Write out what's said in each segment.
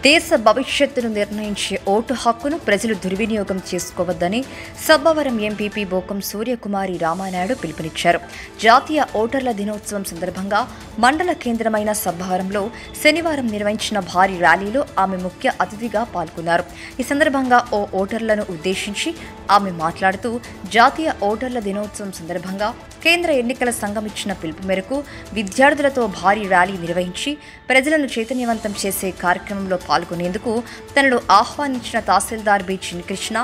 దేశ భవిష్యత్తును నిర్ణయించే ఓటు హక్కును ప్రజలు దుర్వినియోగం చేసుకోవద్దని సబ్బవరం ఎంపీపీ బోకం సూర్యకుమారి రామానాయుడు పిలుపునిచ్చారు. జాతీయ ఓటర్ల దినోత్సవం సందర్భంగా మండల కేంద్రమైన సబ్బవరంలో శనివారం నిర్వహించిన భారీ ర్యాలీలో ఆమె ముఖ్య అతిథిగా పాల్గొన్నారు. ఈ సందర్భంగా ఓటర్లను ఉద్దేశించి ఆమె మాట్లాడుతూ జాతీయ ఓటర్ల దినోత్సవం సందర్భంగా కేంద్ర ఎన్నికల సంఘం ఇచ్చిన పిలుపు మేరకు విద్యార్థులతో భారీ ర్యాలీ నిర్వహించి ప్రజలను చైతన్యవంతం చేసే కార్యక్రమంలో పాల్గొనేందుకు తనను ఆహ్వానించిన తహసీల్దార్ బి చిన్కృష్ణ,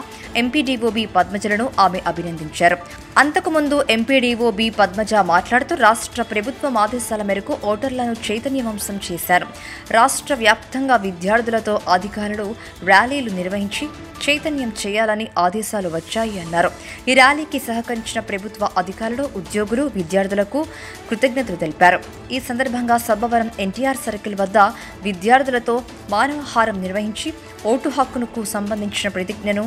ఎంపీడీఓ బి పద్మజలను ఆమె అభినందించారు. అంతకుముందు ఎంపీడీఓ బి పద్మజ మాట్లాడుతూ రాష్ట్ర ప్రభుత్వం ఆదేశాల మేరకు ఓటర్లను చైతన్యవంతం చేశారు. రాష్ట్ర వ్యాప్తంగా విద్యార్థులతో అధికారులు ర్యాలీలు నిర్వహించి చైతన్యం చేయాలని ఆదేశాలు వచ్చాయి అన్నారు. ఈ ర్యాలీకి సహకరించిన ప్రభుత్వ అధికారులు, ఉద్యోగులు, విద్యార్థులకు కృతజ్ఞతలు తెలిపారు. ఈ సందర్భంగా సబ్బవరం ఎన్టీఆర్ సర్కిల్ వద్ద విద్యార్థులతో మానవహారం నిర్వహించి ఓటు హక్కుకు సంబంధించిన ప్రతిజ్ఞను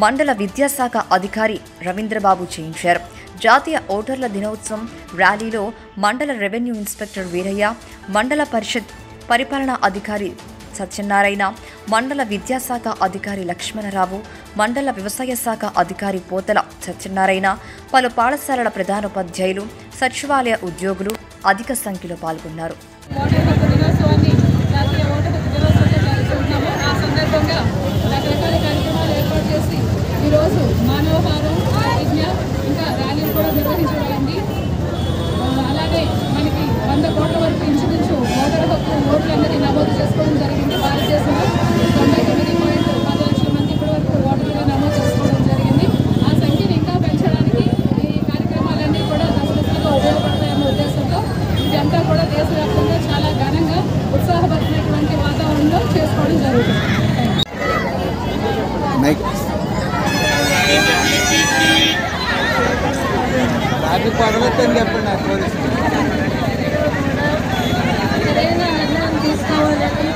మండల విద్యాశాఖ అధికారి రవీంద్రబాబు చేయించారు. జాతీయ ఓటర్ల దినోత్సవం ర్యాలీలో మండల రెవెన్యూ ఇన్స్పెక్టర్ వీరయ్య, మండల పరిషత్ పరిపాలనా అధికారి సత్యనారాయణ, మండల విద్యాశాఖ అధికారి లక్ష్మణరావు, మండల వ్యవసాయ శాఖ అధికారి పోతల సత్యనారాయణ, పలు పాఠశాలల ప్రధానోపాధ్యాయులు, సచివాలయ ఉద్యోగులు అధిక సంఖ్యలో పాల్గొన్నారు. అలాగే మనకి 100 కోట్ల వరకు ఇంచుమించు ఓటర్ హక్కు ఓట్లందరినీ నమోదు చేసుకోవడం జరిగింది. భారతదేశంలో 99.10 లక్షల మంది ఇప్పటి వరకు ఓటర్లుగా నమోదు చేసుకోవడం జరిగింది. ఆ సంఖ్యను ఇంకా పెంచడానికి ఈ కార్యక్రమాలన్నీ కూడా దశలుగా ఉపయోగపడతాయన్న ఉద్దేశంతో ఇదంతా కూడా దేశవ్యాప్తంగా చాలా ఘనంగా ఉత్సాహపరిచినటువంటి వాతావరణంలో చేసుకోవడం జరుగుతుంది. సరైన నిర్ణయం తీసుకోవాలని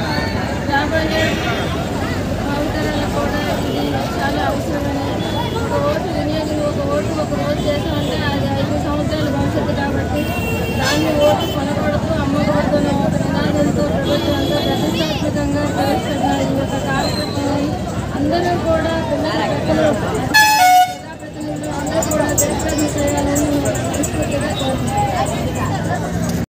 రాబోయే భావితరాలకు కూడా ఇది చాలా అవసరమని, ఒక ఓటు వినియోగం, ఒక రోజు చేసామంటే అది 5 సంవత్సరాల భవిష్యత్తు కాబట్టి దాన్ని ఓటు కొనకూడదు, అమ్మకూడదు అనే ఒక నినాదంతో ప్రభుత్వం అంతా ప్రతిష్టాత్మకంగా ప్రవేశపెట్టిన ఈ యొక్క కార్యక్రమాన్ని అందరూ కూడా ప్రజాప్రతినిధులు అందరూ కూడా ప్రతిష్టాత్మక చేయాలని మనస్ఫూర్తిగా కోరుకుంటున్నాను.